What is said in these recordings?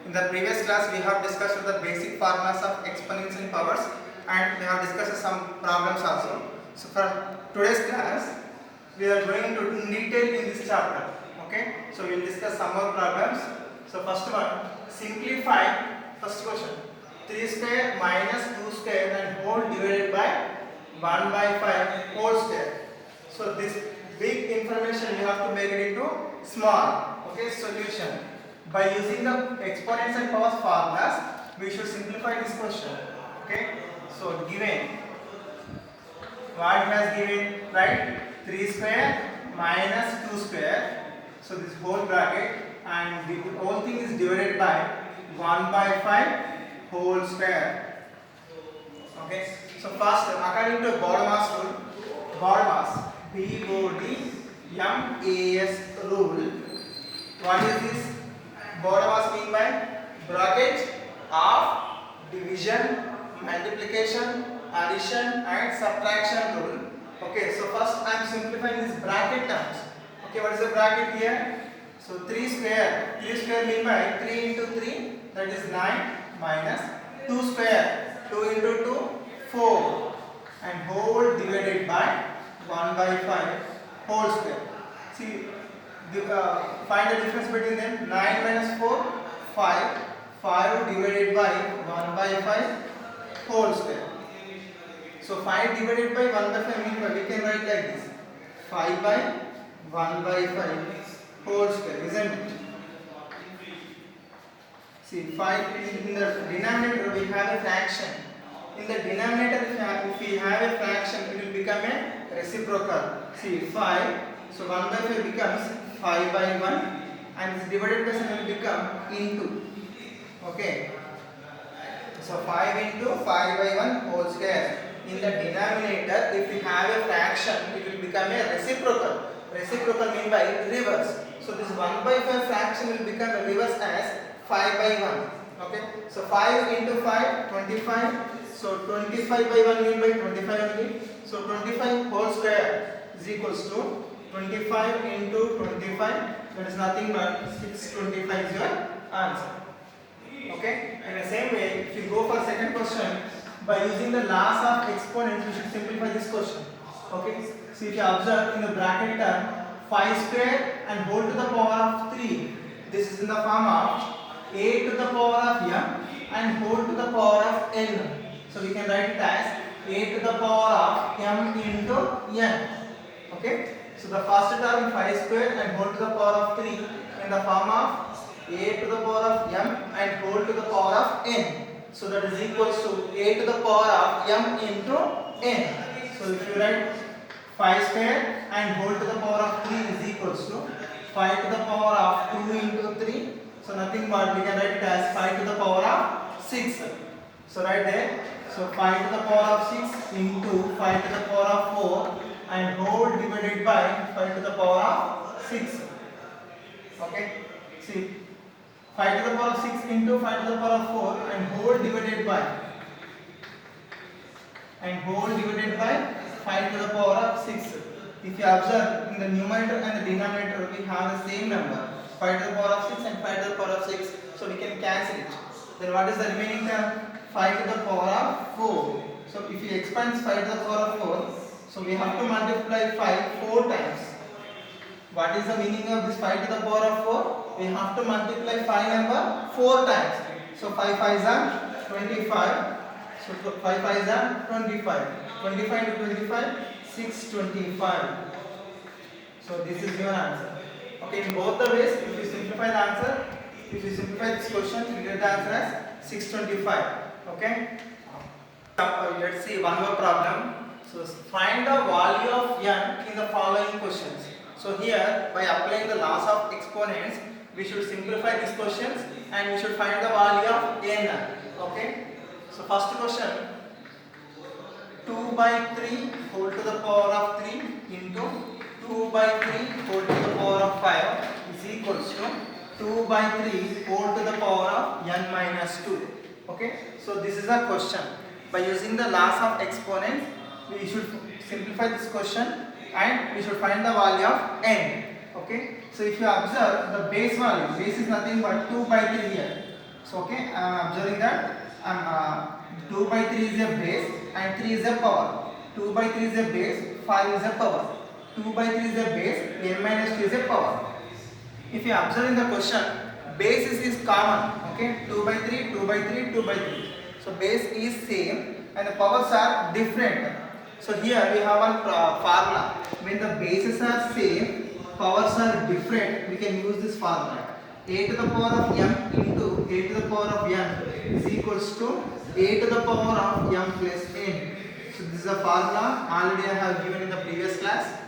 In the previous class, we have discussed the basic formulas of exponents and powers, and we have discussed some problems also. So, for today's class, we are going to in detail in this chapter. Okay, so we will discuss some more problems. So, first one, simplify. First question: 3 square minus 2 square and whole divided by 1 by 5 whole square. So, this big information you have to make it into small. Okay, solution. By using the exponents and powers formulas, we should simplify this question. Okay, so given what it has given, right? 3 square minus 2 square. So this whole bracket, and the whole thing is divided by 1 by 5 whole square. Okay, so first, according to BODMAS rule, BODMAS, BODMAS rule, what is this? BODMAS mean by bracket of division, multiplication, addition and subtraction rule. Okay, so first I am simplifying this bracket terms. Okay, what is the bracket here? So 3 square mean by 3 into 3, that is 9, minus 2 square, 2 into 2, 4, and whole divided by 1 by 5 whole square. See, find the difference between them. 9 minus 4, 5. 5 divided by 1 by 5 whole square. So 5 divided by 1 by 5 means we can write like this: 5 by 1 by 5 whole square, isn't it? See, 5 in the denominator we have a fraction. In the denominator if we have a fraction, it will become a reciprocal. See, 5, so 1 by 5 becomes 5 by 1, and this divided by 7 will become into. Okay, so 5 into 5 by 1 whole square. In the denominator, if we have a fraction, it will become a reciprocal. Reciprocal mean by reverse. So this 1 by 5 fraction will become a reverse as 5 by 1. Okay, so 5 into 5, 25. So 25 by 1 mean by 25 only. So 25 whole square is equals to 25 into 25. That is nothing but 625 is your answer. Okay, in the same way, if you go for second question, by using the laws of exponents, we should simplify this question. Okay, so if you observe in the bracket term, 5 square and whole to the power of 3, this is in the form of a to the power of m and whole to the power of n. So we can write it as a to the power of m into n. Okay, so the first term 5 square and whole to the power of 3 in the form of a to the power of m and whole to the power of n. So that is equals to a to the power of m into n. So if you write 5 square and whole to the power of 3 is equals to 5 to the power of 2 into 3. So nothing but we can write it as 5 to the power of 6. So right there. So 5 to the power of 6 into 5 to the power of 4 and whole divided by 5 to the power of 6. Okay. See, 5 to the power of 6 into 5 to the power of 4 and whole divided by 5 to the power of 6. If you observe in the numerator and the denominator, we have the same number, 5 to the power of 6 and 5 to the power of 6. So we can cancel it. Then what is the remaining term? 5 to the power of 4. So if you expand 5 to the power of 4, so we have to multiply 5 4 times. What is the meaning of this 5 to the power of 4? We have to multiply 5 number 4 times. So 5 5s are 25. So 5 5s are 25. 25 to 25, 625. So this is your answer. Okay, in both the ways, if you simplify the answer, if you simplify this question, you get the answer as 625. Okay. Let's see one more problem. So find the value of n in the following questions. So here, by applying the laws of exponents, we should simplify these questions and we should find the value of n. Okay. So first question, 2 by 3 whole to the power of 3 into 2 by 3 whole to the power of 5 is equals to 2 by 3 whole to the power of n minus 2. Okay. So this is a question. By using the laws of exponents, we should simplify this question and we should find the value of n. Okay. So if you observe the base value, base is nothing but 2 by 3 here. So okay, I am observing that 2 by 3 is a base and 3 is a power. 2 by 3 is a base, 5 is a power. 2 by 3 is a base, n minus 2 is a power. If you observe in the question, bases is common. Okay, 2 by 3, 2 by 3, 2 by 3. So base is same and the powers are different. So here we have one formula. When the bases are same, powers are different, we can use this formula. A to the power of m into a to the power of n is equals to a to the power of m plus n. So this is a formula already I have given in the previous class.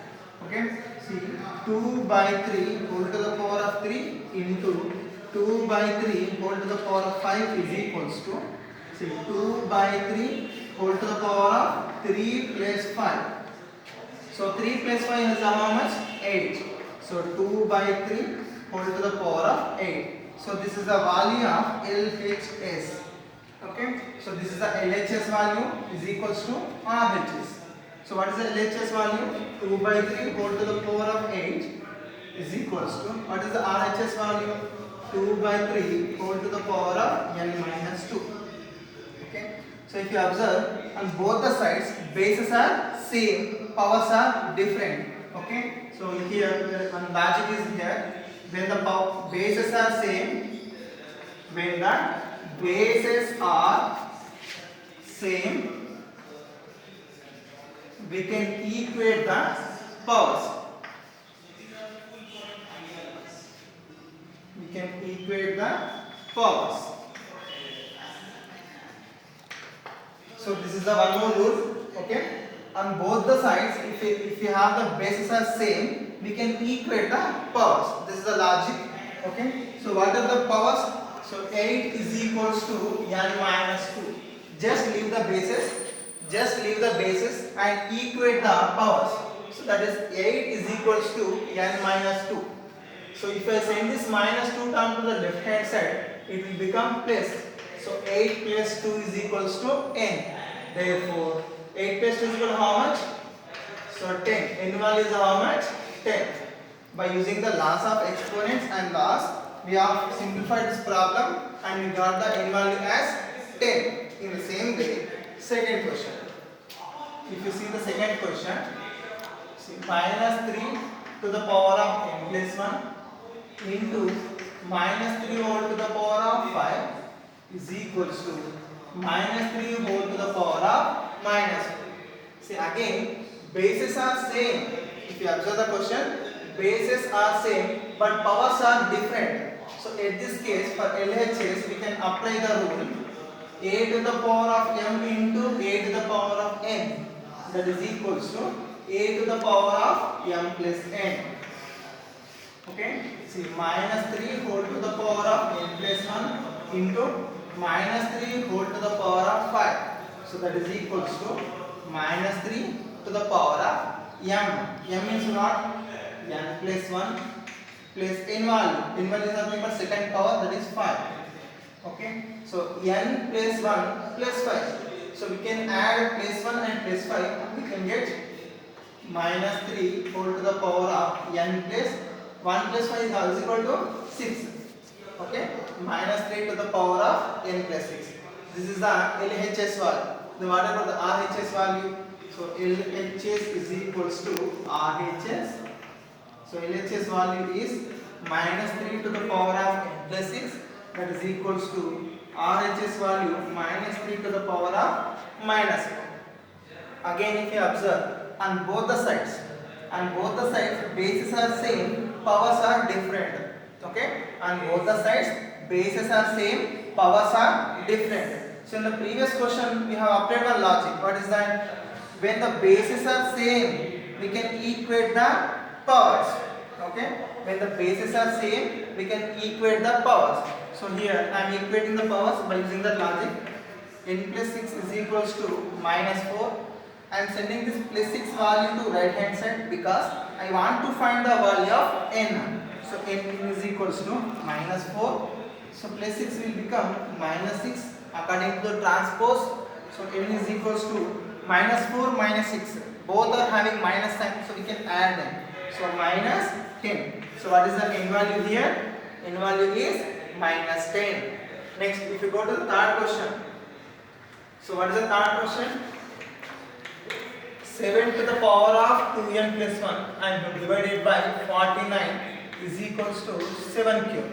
Okay, see 2 by 3 whole to the power of 3 into 2 by 3 whole to the power of 5 is equals to, see 2 by 3 whole to the power of 3 plus 5. So 3 plus 5 is how much? 8. So 2 by 3 whole to the power of 8. So this is the value of LHS. Okay. So this is the LHS value is equals to RHS. So what is the LHS value? 2 by 3 whole to the power of 8 is equals to, what is the RHS value? 2 by 3 whole to the power of n minus 2. Okay. So if you observe, on both the sides bases are same, powers are different. Okay. So here one logic is here. When the bases are same, when the bases are same, we can equate the powers. We can equate the powers. So this is the one more rule. Okay. On both the sides, if you have the bases are same, we can equate the powers. This is the logic. Okay. So what are the powers? So 8 is equals to n minus 2. Just leave the bases. Just leave the bases and equate the powers. So that is 8 is equals to n minus 2. So if I send this minus 2 term to the left hand side, it will become plus. So 8 plus 2 is equals to n. Therefore 8 plus 2 is equal to how much? So 10. N value is how much? 10. By using the laws of exponents and laws, we have simplified this problem and we got the n value as 10. In the same way, second question. If you see the second question, see minus 3 to the power of n plus 1 into minus 3 whole to the power of 5 is equals to minus 3 whole to the power of minus 2. See again, bases are same. If you observe the question, bases are same but powers are different. So in this case for LHS we can apply the rule a to the power of m into a to the power of n, that is equals to a to the power of m plus n. Okay, see minus 3 whole to the power of n plus 1 into minus 3 whole to the power of 5. So that is equals to minus 3 to the power of m. M means what? n plus 1 plus n value. N value is nothing but second power, that is 5. Okay, so n plus 1 plus 5. So we can add plus 1 and plus 5. We can get minus 3 whole to the power of n plus 1 plus 5 is equal to 6. Okay, minus 3 to the power of n plus 6. This is the LHS value. Then what about the RHS value? So LHS is equals to RHS. So LHS value is minus 3 to the power of n plus 6. That is equals to RHS value minus 3 to the power of minus 4. Again if you observe, on both the sides bases are same, powers are different. Okay, on both the sides bases are same, powers are different. So in the previous question we have applied one logic. What is that? When the bases are same, we can equate the powers. Okay, when the bases are same, we can equate the powers. So here I am equating the powers by using the logic. N plus 6 is equals to minus 4. I am sending this plus 6 value to right hand side because I want to find the value of n. So n is equals to minus 4. So plus 6 will become minus 6 according to the transpose. So n is equals to minus 4 minus 6. Both are having minus sign, so we can add them. So minus 10. So what is the n value here? N value is minus 10. Next, if you go to the third question. So what is the third question? 7 to the power of 2n plus 1 and divided by 49 is equals to 7 cube.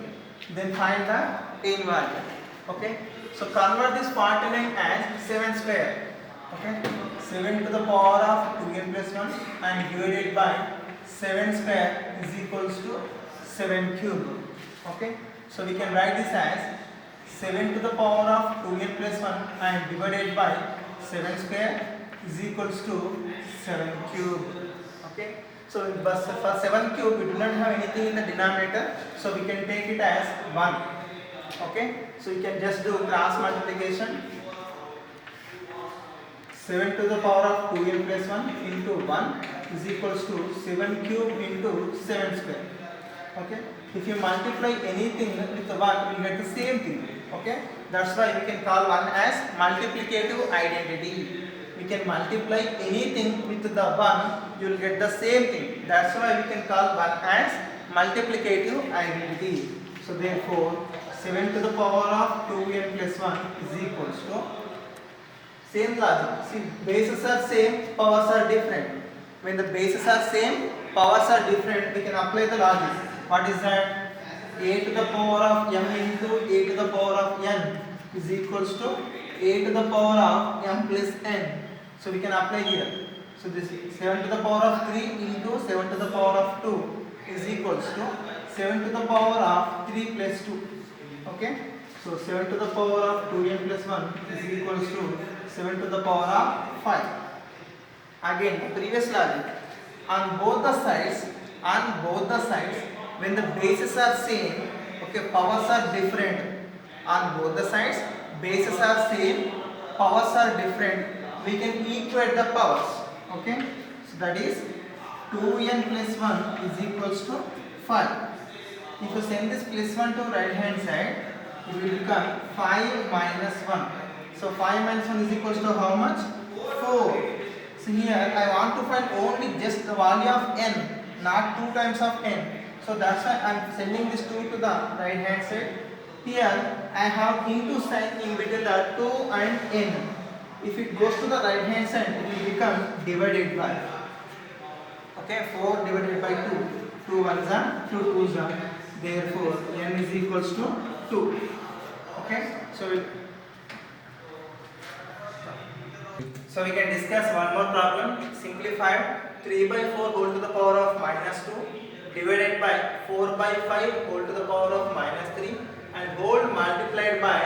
Then find the n value. Okay. So convert this 49 as 7 square. Okay. 7 to the power of 2n plus 1 and divided by 7 square is equals to 7 cube. Okay. So we can write this as 7 to the power of 2n plus 1 and divided by 7 square is equals to 7 cube. Okay. So for 7 cube we do not have anything in the denominator, so we can take it as 1. Okay. So you can just do cross multiplication. 7 to the power of 2n plus 1 into 1 is equals to 7 cube into 7 square. Okay. If you multiply anything with the 1, you will get the same thing. Okay. That's why we can call 1 as multiplicative identity. We can multiply anything with the 1, you will get the same thing. That's why we can call 1 as multiplicative identity. So therefore 7 to the power of 2n plus 1 is equals to, same logic. See, bases are same, powers are different. When the bases are same, powers are different, we can apply the logic. What is that? A to the power of m into a to the power of n is equals to a to the power of m plus n. So we can apply here. So this 7 to the power of 3 into 7 to the power of 2 is equals to 7 to the power of 3 plus 2. Okay. So 7 to the power of 2n plus 1 is equals to 7 to the power of 5. Again, the previous logic. On both the sides, when the bases are same, okay, powers are different. On both the sides, bases are same, powers are different. We can equate the powers. Okay, so that is 2n plus 1 is equals to 5. If you send this plus 1 to right hand side, it will become 5 minus 1. So 5 minus 1 is equals to how much? 4. So here I want to find only just the value of n, not 2 times of n. So that's why I am sending this 2 to the right hand side. Here I have into sign in between the 2 and n. If it goes to the right hand side, it will become divided by. Okay, 4 divided by 2. 2 ones are 2 twos are. Therefore n is equals to 2. Okay, so we can discuss one more problem. Simplified 3 by 4 whole to the power of minus 2 divided by 4 by 5 whole to the power of minus 3 and whole multiplied by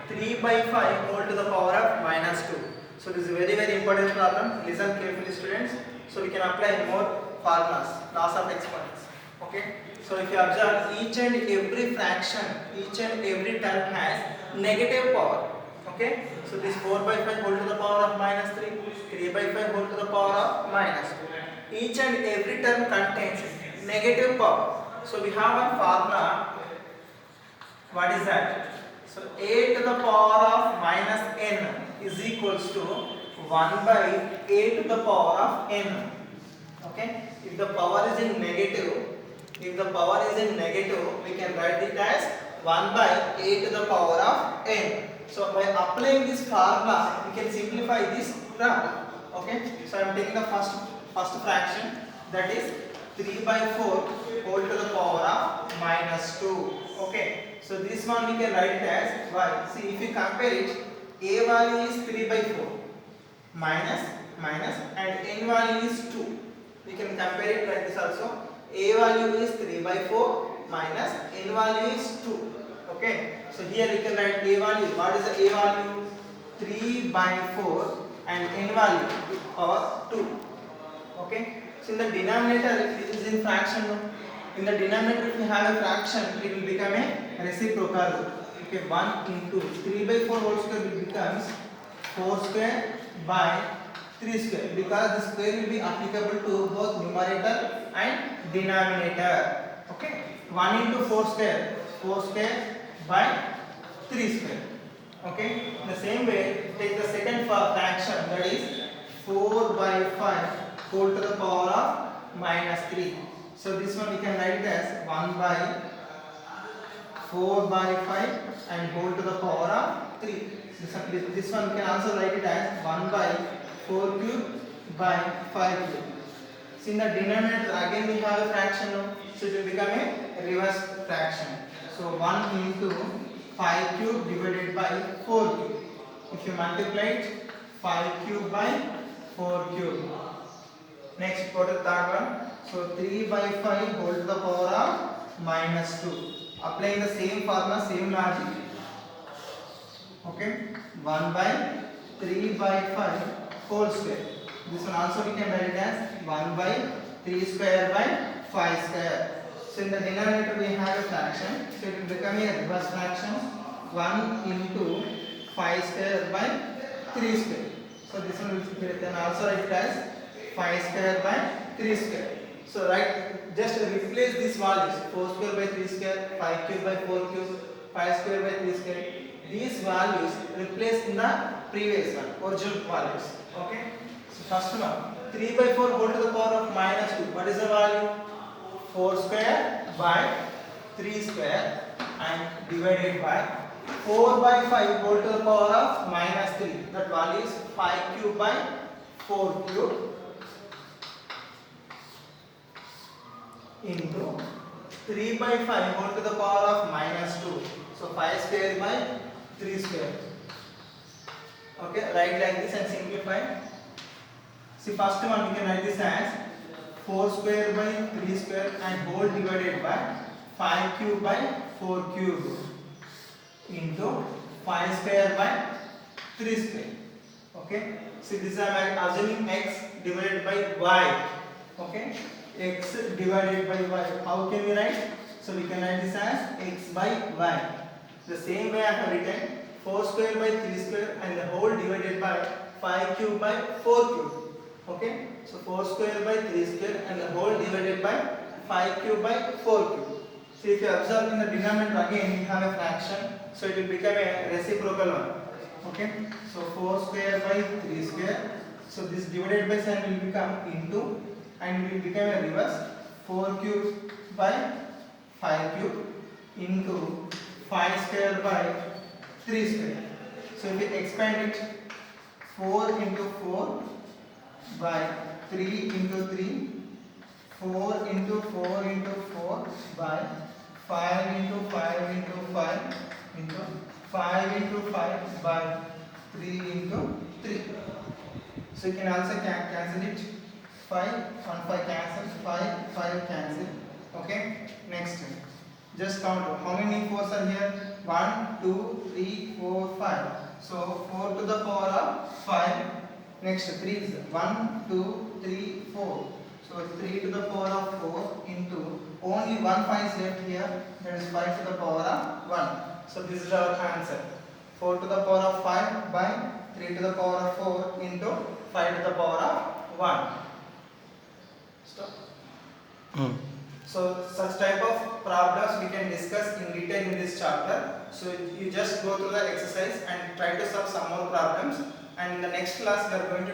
3 by 5 whole to the power of minus 2. So this is a very very important problem. Listen carefully students. So we can apply more formulas, laws of exponents. Okay. So if you observe, each and every fraction, each and every term has negative power. Okay. So this 4 by 5 whole to the power of minus 3, 3 by 5 whole to the power of minus 2. Each and every term contains negative power. So we have one formula. What is that? So a to the power of minus n is equals to 1 by a to the power of n. Okay. If the power is in negative, we can write it as 1 by a to the power of n. So by applying this formula, we can simplify this term. Okay. So I am taking the first fraction, that is 3 by 4 whole to the power of minus 2. Okay. So this one we can write it as y. See, if you compare it, a value is 3 by 4 minus and n value is 2. We can compare it like this also. A value is 3 by 4 minus n value is 2. Okay. So here we can write a value. What is the a value? 3 by 4 and n value power 2. Okay. So in the denominator, it is in fraction. In the denominator, if we have a fraction, it will become a reciprocal. Okay. 1 into 3 by 4 whole square will becomes 4 square by 3 square, because the square will be applicable to both numerator and denominator. Okay. 1 into 4 square, 4 square by 3 square. Okay. In the same way, take the second fraction, that is 4 by 5 whole to the power of minus 3. So this one we can write it as 1 by 4 by 5 and whole to the power of 3. This one we can also write it as 1 by 4 cube by 5 cube. So in the denominator again we have a fraction, so it will become a reverse fraction. So 1 into 5 cube divided by 4 cube. If you multiply it, 5 cube by 4 cube. Next, go to the third one. So 3 by 5 whole to the power of minus 2. Applying the same formula, same logic. Okay, 1 by 3 by 5 whole square. This one also we can write it as 1 by 3 square by 5 square. So in the denominator we have a fraction, so it will become a reverse fraction, 1 into 5 square by 3 square. So this one will then also write it as 5 square by 3 square. So right, just replace these values, 4 square by 3 square, 5 cube by 4 cube, 5 square by 3 square. These values replace in the previous one, original values. Okay. So first one, 3 by 4 whole to the power of minus 2. What is the value? 4 square by 3 square and divided by 4 by 5 whole to the power of minus 3. That value is 5 cube by 4 cube into 3 by 5 whole to the power of minus 2. So 5 square by 3 square. Okay, write like this and simplify. See, first one we can write this as 4 square by 3 square and whole divided by 5 cube by 4 cube into 5 square by 3 square. Okay. See, this is assuming x divided by y. Okay. X divided by y. How can we write? So we can write this as x by y. The same way I have written 4 square by 3 square and the whole divided by 5 cube by 4 cube. Okay. So 4 square by 3 square and the whole divided by 5 cube by 4 cube. So if you observe in the denominator again we have a fraction, so it will become a reciprocal one. Okay. So 4 square by 3 square. So this divided by sign will become into and it will become a reverse, 4 cube by 5 cube into 5 square by 3 square. So if we expand it, 4 into 4 by 3 into 3, 4 into 4 into 4 by 5 into 5 into 5 into 5 into 5 by 3 into 3. So you can also cancel it. 5 and 5 cancel, 5 cancel. Okay. Next, just count how many 4s are here. 1, 2, 3, 4, 5. So 4 to the power of 5. Next 3 is 1, 2, 3, 4. So 3 to the power of 4 into only 1 5 is left here. That is 5 to the power of 1. So this is our answer. 4 to the power of 5 by 3 to the power of 4 into 5 to the power of 1. Stop. So such type of problems we can discuss in detail in this chapter. So you just go through the exercise and try to solve some more problems. And in the next class we are going to